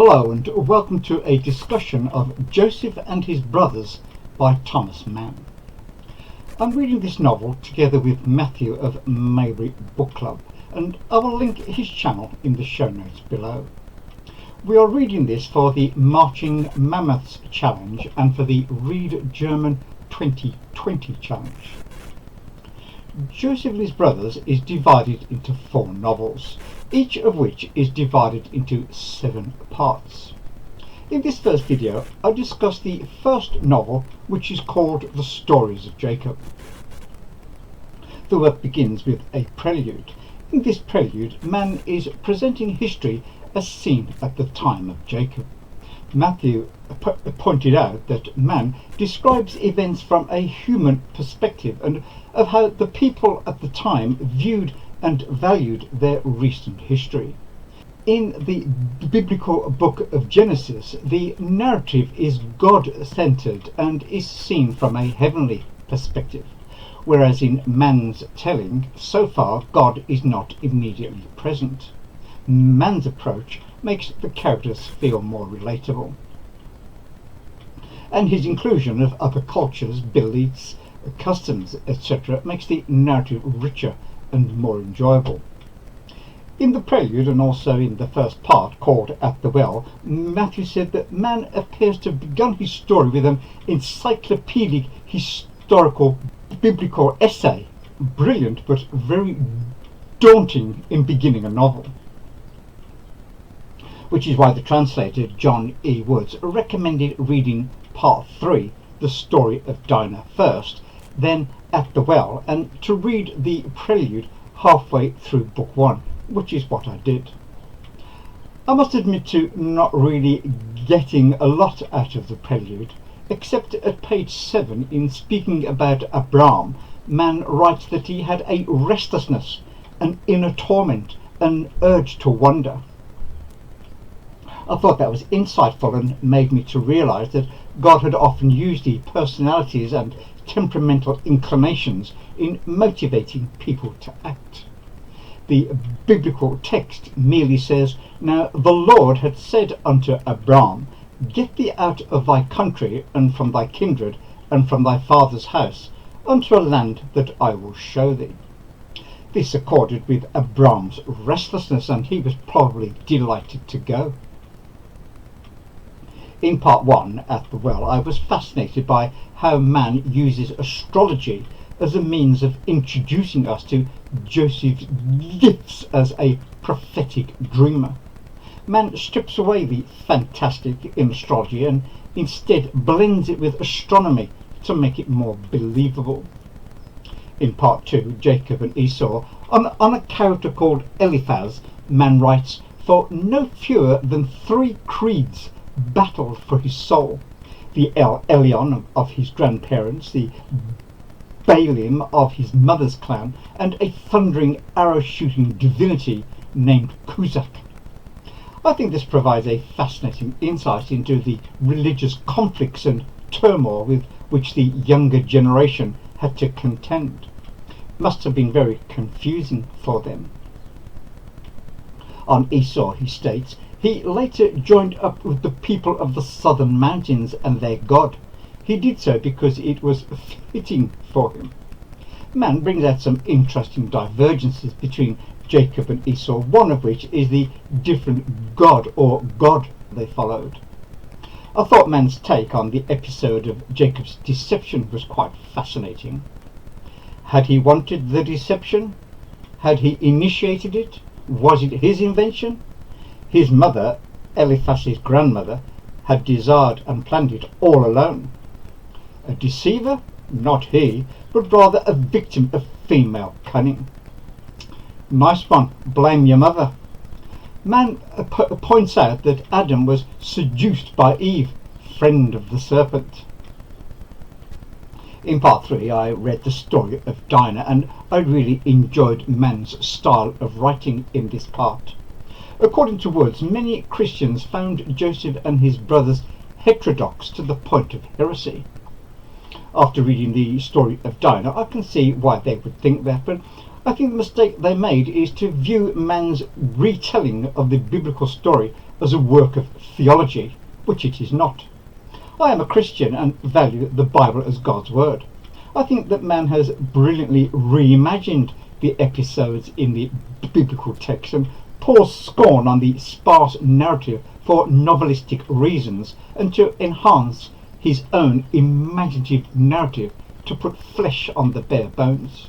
Hello and welcome to a discussion of Joseph and His Brothers by Thomas Mann. I'm reading this novel together with Matthew of Mayberry Bookclub, and I will link his channel in the show notes below. We are reading this for the Marching Mammoths Challenge and for the Read German 2020 Challenge. Joseph and His Brothers is divided into 4 novels, each of which is divided into 7 parts. In this first video, I discuss the first novel, which is called The Stories of Jacob. The work begins with a prelude. In this prelude, Mann is presenting history as seen at the time of Jacob. Matthew pointed out that Mann describes events from a human perspective and of how the people at the time viewed and valued their recent history. In the biblical book of Genesis, the narrative is God-centered and is seen from a heavenly perspective, whereas in Mann's telling, so far God is not immediately present. Mann's approach makes the characters feel more relatable, and his inclusion of other cultures, beliefs, customs, etc. makes the narrative richer and more enjoyable. In the prelude, and also in the first part called At the Well, Matthew said that Mann appears to have begun his story with an encyclopedic historical biblical essay, brilliant but very daunting in beginning a novel, which is why the translator John E. Woods recommended reading part 3, The Story of Dinah, first, then At the Well, and to read the prelude halfway through book 1, which is what I did. I must admit to not really getting a lot out of the prelude, except at page 7, in speaking about Abraham, Mann writes that he had a restlessness, an inner torment, an urge to wander. I thought that was insightful and made me to realize that God had often used the personalities and temperamental inclinations in motivating people to act. The biblical text merely says, "Now the Lord had said unto Abraham, Get thee out of thy country, and from thy kindred, and from thy father's house, unto a land that I will show thee." This accorded with Abraham's restlessness, and he was probably delighted to go. In part 1, At the Well, I was fascinated by how Mann uses astrology as a means of introducing us to Joseph's gifts as a prophetic dreamer. Mann strips away the fantastic in astrology and instead blends it with astronomy to make it more believable. In part 2, Jacob and Esau, on a character called Eliphaz, Mann writes, "For no fewer than 3 creeds battled for his soul: the El Elyon of his grandparents, the Baalim of his mother's clan, and a thundering arrow-shooting divinity named Kuzak." I think this provides a fascinating insight into the religious conflicts and turmoil with which the younger generation had to contend. It must have been very confusing for them. On Esau, he states, he later joined up with the people of the southern mountains and their god. He did so because it was fitting for him. Mann brings out some interesting divergences between Jacob and Esau, one of which is the different god they followed. I thought Mann's take on the episode of Jacob's deception was quite fascinating. Had he wanted the deception? Had he initiated it? Was it his invention? His mother, Eliphaz's grandmother, had desired and planned it all alone. A deceiver? Not he, but rather a victim of female cunning. Nice one, blame your mother. Mann points out that Adam was seduced by Eve, friend of the serpent. In part 3, I read The Story of Dinah, and I really enjoyed Mann's style of writing in this part. According to Woods, many Christians found Joseph and his brothers heterodox to the point of heresy. After reading The Story of Dinah, I can see why they would think that, but I think the mistake they made is to view Mann's retelling of the biblical story as a work of theology, which it is not. I am a Christian and value the Bible as God's word. I think that Mann has brilliantly reimagined the episodes in the biblical text and pours scorn on the sparse narrative for novelistic reasons and to enhance his own imaginative narrative to put flesh on the bare bones.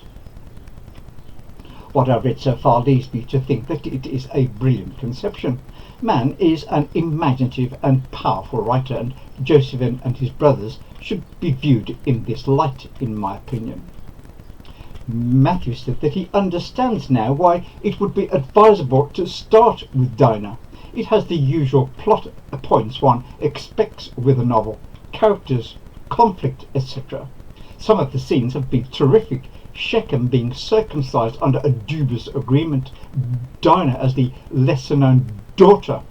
What I've read so far leads me to think that it is a brilliant conception. Mann is an imaginative and powerful writer, and Joseph and his brothers should be viewed in this light, in my opinion. Matthew said that he understands now why it would be advisable to start with Dinah. It has the usual plot points one expects with a novel: characters, conflict, etc. Some of the scenes have been terrific. Shechem being circumcised under a dubious agreement, Dinah as the lesser known daughter.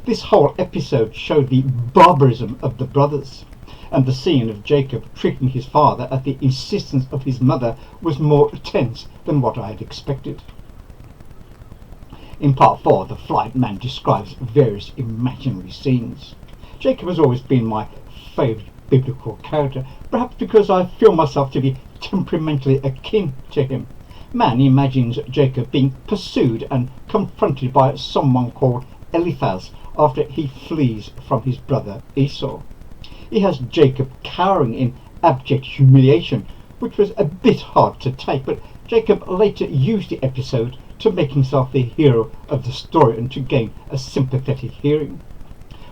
This whole episode showed the barbarism of the brothers, and the scene of Jacob tricking his father at the insistence of his mother was more tense than what I had expected. In part 4, the flight, Mann describes various imaginary scenes. Jacob has always been my favourite biblical character, perhaps because I feel myself to be temperamentally akin to him. Mann imagines Jacob being pursued and confronted by someone called Eliphaz after he flees from his brother Esau. He has Jacob cowering in abject humiliation, which was a bit hard to take, but Jacob later used the episode to make himself the hero of the story and to gain a sympathetic hearing.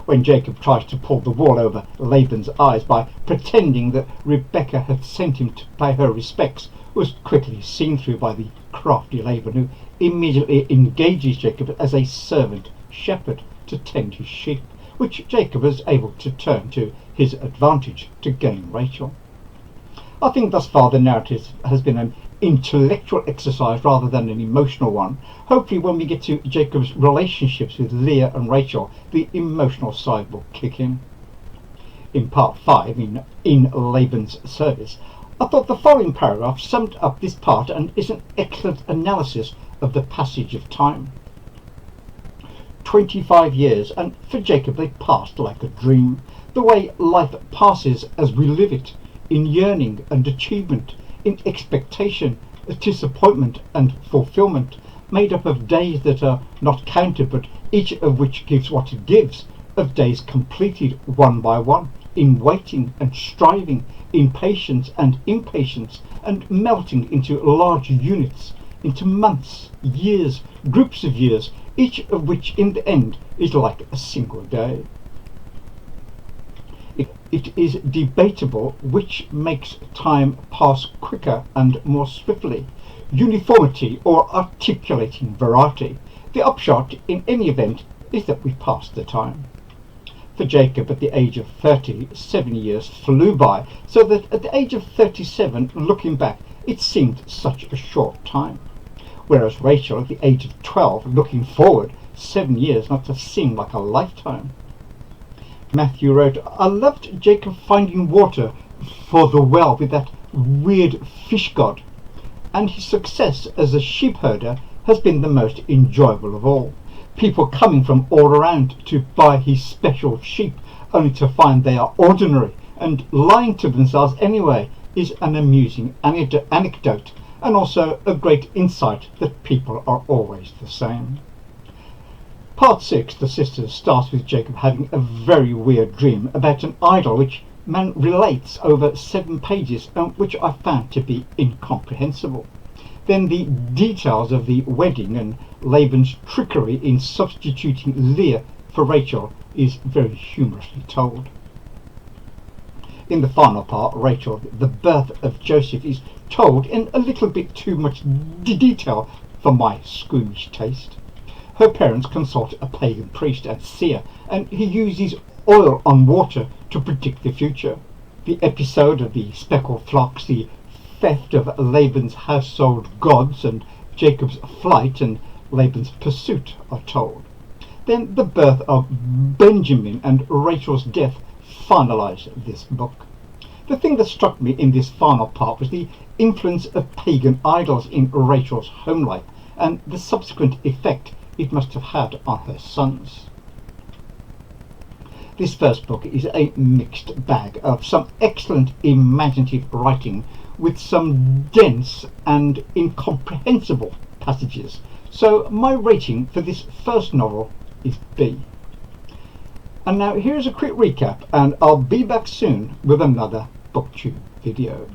When Jacob tries to pull the wool over Laban's eyes by pretending that Rebekah had sent him to pay her respects, was quickly seen through by the crafty Laban, who immediately engages Jacob as a servant shepherd to tend his sheep, which Jacob was able to turn to his advantage to gain Rachel. I think thus far the narrative has been an intellectual exercise rather than an emotional one. Hopefully when we get to Jacob's relationships with Leah and Rachel, the emotional side will kick in. In part 5, in Laban's service, I thought the following paragraph summed up this part and is an excellent analysis of the passage of time. 25 years, and for Jacob they passed like a dream, the way life passes as we live it, in yearning and achievement, in expectation, disappointment and fulfillment, made up of days that are not counted but each of which gives what it gives, of days completed one by one, in waiting and striving, in patience and impatience, and melting into large units, into months, years, groups of years, each of which in the end is like a single day. It is debatable which makes time pass quicker and more swiftly, uniformity or articulating variety. The upshot in any event is that we pass the time. For Jacob at the age of 30, 7 years flew by, so that at the age of 37, looking back, it seemed such a short time. Whereas Rachel at the age of 12, looking forward, 7 years must have seemed like a lifetime. Matthew wrote, I loved Jacob finding water for the well with that weird fish god, and his success as a sheep herder has been the most enjoyable of all. People coming from all around to buy his special sheep, only to find they are ordinary, and lying to themselves anyway, is an amusing anecdote, and also a great insight that people are always the same. Part 6, the sisters, starts with Jacob having a very weird dream about an idol which Mann relates over 7 pages, which I found to be incomprehensible. Then the details of the wedding and Laban's trickery in substituting Leah for Rachel is very humorously told. In the final part, Rachel, the birth of Joseph, is told in a little bit too much detail for my squeamish taste. Her parents consult a pagan priest and seer, and he uses oil on water to predict the future. The episode of the speckled flocks, the theft of Laban's household gods, and Jacob's flight and Laban's pursuit are told. Then the birth of Benjamin and Rachel's death finalize this book. The thing that struck me in this final part was the influence of pagan idols in Rachel's home life and the subsequent effect it must have had on her sons. This first book is a mixed bag of some excellent imaginative writing with some dense and incomprehensible passages. So my rating for this first novel is B. And now here's a quick recap, and I'll be back soon with another BookTube video.